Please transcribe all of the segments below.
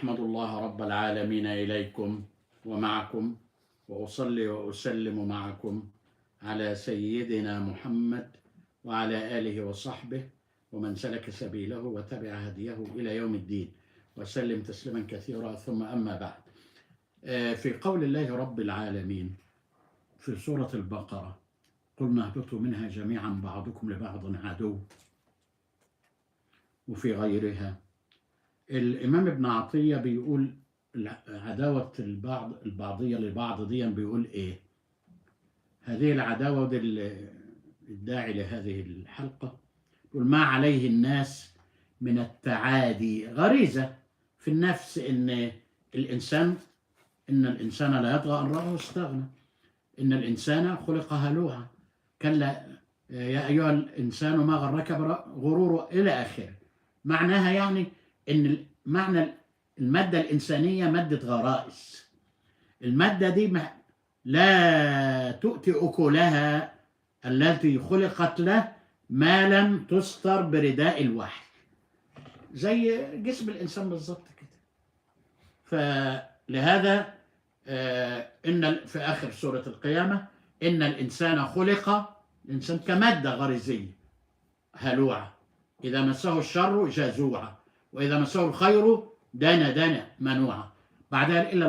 أحمد الله رب العالمين إليكم ومعكم، وأصلي وأسلم معكم على سيدنا محمد وعلى آله وصحبه ومن سلك سبيله وتبع هديه إلى يوم الدين، وسلم تسليما كثيرا. ثم أما بعد، في قول الله رب العالمين في سورة البقرة: قلنا اهبطوا منها جميعا بعضكم لبعض عدو. وفي غيرها الإمام ابن عطية بيقول عداوة البعضية لبعض دي، بيقول إيه هذه العداوة؟ ودي الداعي لهذه الحلقة يقول: ما عليه الناس من التعادي غريزة في النفس إن الإنسان لا يطغى أن رآه استغنى، إن الإنسان خلق هلوعا، كلا يا أيها الإنسان ما غرك غرور إلى آخره. معناها يعني إن معنى المادة الإنسانية مادة غرائز. المادة دي لا تؤتي أكلها التي خلقت له ما لم تستر برداء الوحي، زي جسم الإنسان بالضبط كده. فلهذا إن في آخر سورة القيامة: إن الإنسان خلق الإنسان كمادة غريزية هلوعة، إذا مسه الشر جزوعا وإذا مسه الخير دنا منوعا. بعدها إلا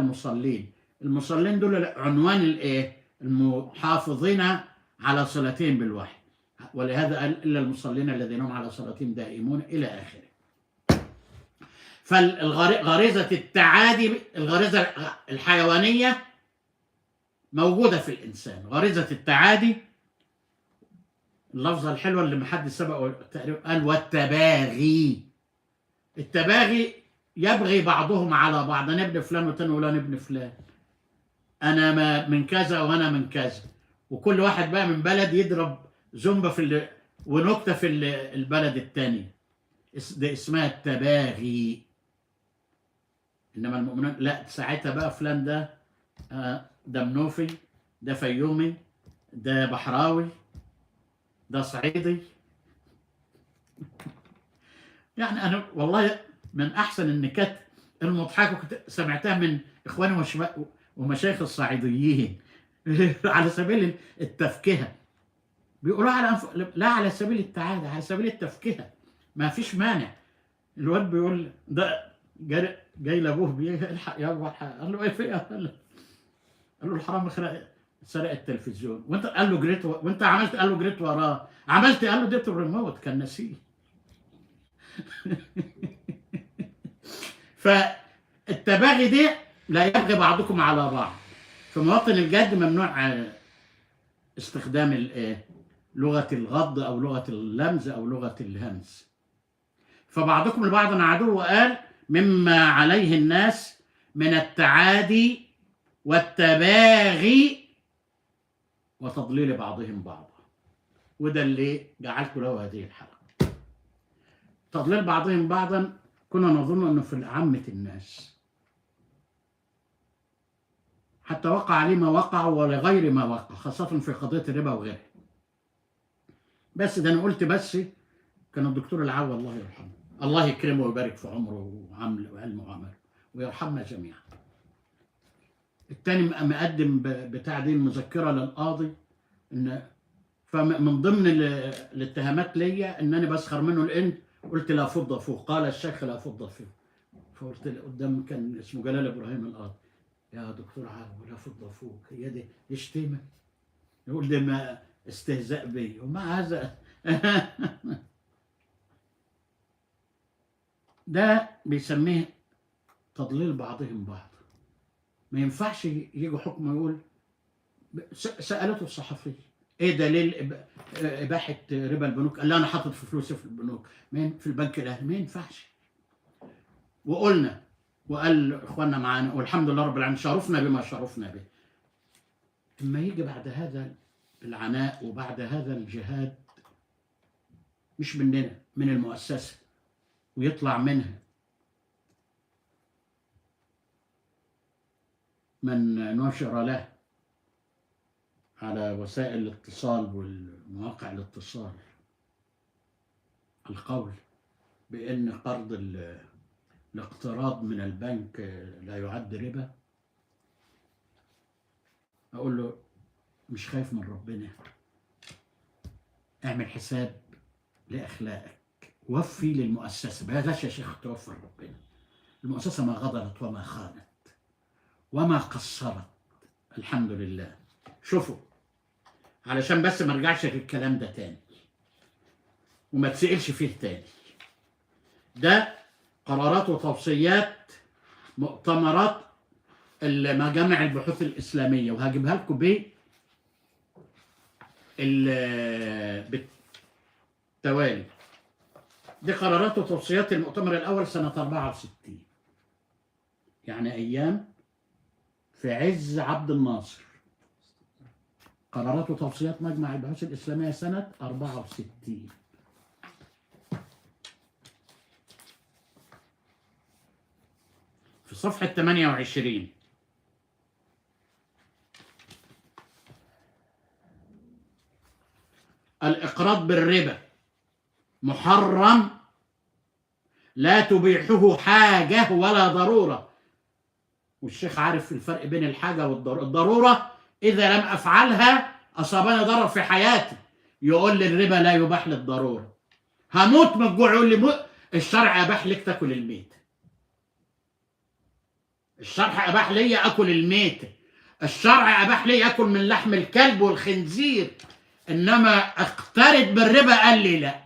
المصلين دول عنوان الإيه؟ المحافظين على صلاتهم بالوحي، ولهذا قال: إلا المصلين الذين هم على صلاتهم دائمون إلى آخره. فالغريزة التعادي، الغريزة الحيوانية موجودة في الإنسان، غريزة التعادي. اللفظة الحلوة اللي محدش سبق قال: والتباغي. التباغي يبغي بعضهم على بعض، انا ابن فلان والتاني ولا ابن فلان، انا ما من كذا وانا من كذا، وكل واحد بقى من بلد يضرب زنبه ونكته في البلد الثاني. ده اسمها التباغي. انما المؤمنون لا، ساعتها بقى فلان ده منوفي، ده فيومي، ده بحراوي، ده صعيدي. يعني انا والله من احسن النكات المضحكه كنت سمعتها من اخواني ومشايخ الصعيديين على سبيل التفكهه. بيقولوا لا على سبيل التعادة، على سبيل التفكهه، ما فيش مانع. الواد بيقول ده جاي لابوه الحق يا ابو الحق. قال له ايه في؟ قال له الحرام سرق التلفزيون. وانت قال له جريت وانت عملت؟ قال له جريت وراه. عملت؟ قال له اديته الريموت، كان نسيه. فالتباغي دي لا يبغي بعضكم على بعض. في مواطن الجد ممنوع استخدام لغة الغض أو لغة اللمز أو لغة الهمز. فبعضكم لبعض عدو، وقال: مما عليه الناس من التعادي والتباغي وتضليل بعضهم بعضا. وده اللي جعلت له هذه الحلقة. تضليل بعضهم بعضا كنا نظن أنه في عامة الناس، حتى وقع عليه ما وقع ولغير ما وقع، خاصة في قضية الربا وغيرها. بس ده أنا قلت بس كان الدكتور العوا الله يرحمه، الله يكرمه ويبارك في عمره وعلمه وعمله ويرحمنا جميعا. الثاني مقدم بتاع دي المذكرة للقاضي، إن فمن ضمن الاتهامات ليا ان انا بسخر منه، لان قلت لا فضه فوق، قال الشيخ لا فضه فوق. فقلت قدام كان اسمه جلال ابراهيم القاضي: يا دكتور عارف لا فضه فوق، هي دي شتيمه؟ يقول ده ما استهزاء بي، ومع هذا ده بيسميه تضليل بعضهم بعض. ما ينفعش يجي حكم يقول. سالته الصحفيه: ايه دليل اباحه ربا البنوك؟ قال: لا انا حاطط في فلوسي في البنوك، في البنك الاهلي. ما ينفعش. وقلنا وقال اخواننا معانا والحمد لله رب العالمين شرفنا بما شرفنا به. اما يجي بعد هذا العناء وبعد هذا الجهاد، مش مننا، من المؤسسه، ويطلع منها من نشر له على وسائل الاتصال والمواقع الاتصال القول بأن قرض الاقتراض من البنك لا يعد ربا؟ أقول له مش خايف من ربنا؟ اعمل حساب لأخلاقك، وفي للمؤسسة، بلاش يا شيخ توفر ربنا. المؤسسة ما غدرت وما خانت وما قصرت، الحمد لله. شوفوا، علشان بس ما ارجعش للكلام ده تاني وما تسألش فيه تاني، ده قرارات وتوصيات مؤتمرات مجامع البحوث الإسلامية، وهجيبها لكم بالتوالي. دي قرارات وتوصيات المؤتمر الأول سنة 64، يعني أيام في عز عبد الناصر. قرارات وتوصيات مجمع البحوث الإسلامية سنة 64. في صفحة 28: الإقراض بالربا محرم، لا تبيحه حاجة ولا ضرورة. والشيخ عارف الفرق بين الحاجة والضرورة. الضرورة إذا لم أفعلها أصابني ضرر في حياتي، يقول لي الربا لا يباح للضرورة. هموت من الجوع، يقول لي الشرع أباح لك تاكل الميت. الشرع أباح لي أكل الميت، الشرع أباح لي أكل من لحم الكلب والخنزير، إنما أقترض بالربا قال لي لا.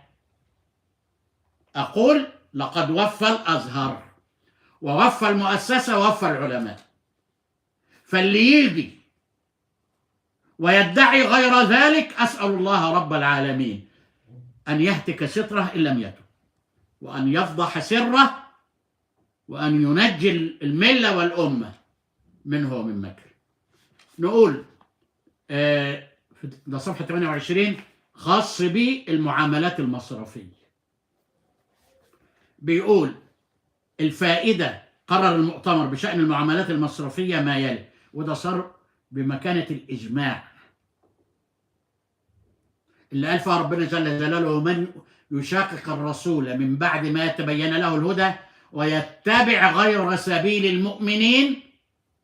أقول لقد وفى الأزهر ووفى المؤسسة ووفى العلماء، فاللي يجي ويدعي غير ذلك أسأل الله رب العالمين أن يهتك ستره إن لم يتب، وأن يفضح سره، وأن ينجي الملة والأمة منه ومن مكر. نقول ده صفحة 28 خاص بالمعاملات المصرفية. بيقول الفائدة، قرر المؤتمر بشأن المعاملات المصرفية ما يلي، وده صار بمكانة الإجماع اللي قال فيها ربنا جل جلاله: ومن يشاقق الرسول من بعد ما يتبين له الهدى ويتبع غير سبيل المؤمنين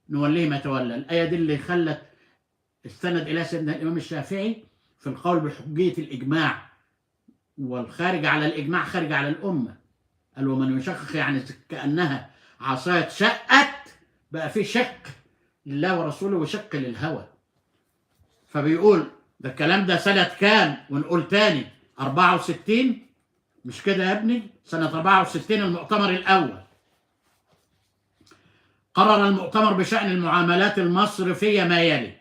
نوليه ما تولى. الآية دي اللي خلت استند إلى سيدنا الإمام الشافعي في القول بحجية الإجماع، والخارج على الإجماع خارج على الأمة. قال ومن يشقق يعني كأنها عصاية شقت، بقى في شق لله ورسوله وشق للهوى. فبيقول ده الكلام ده سنة كام؟ ونقول تاني 64، مش كده يا ابني؟ سنة 64 المؤتمر الأول. قرر المؤتمر بشأن المعاملات المصرفية ما يلي: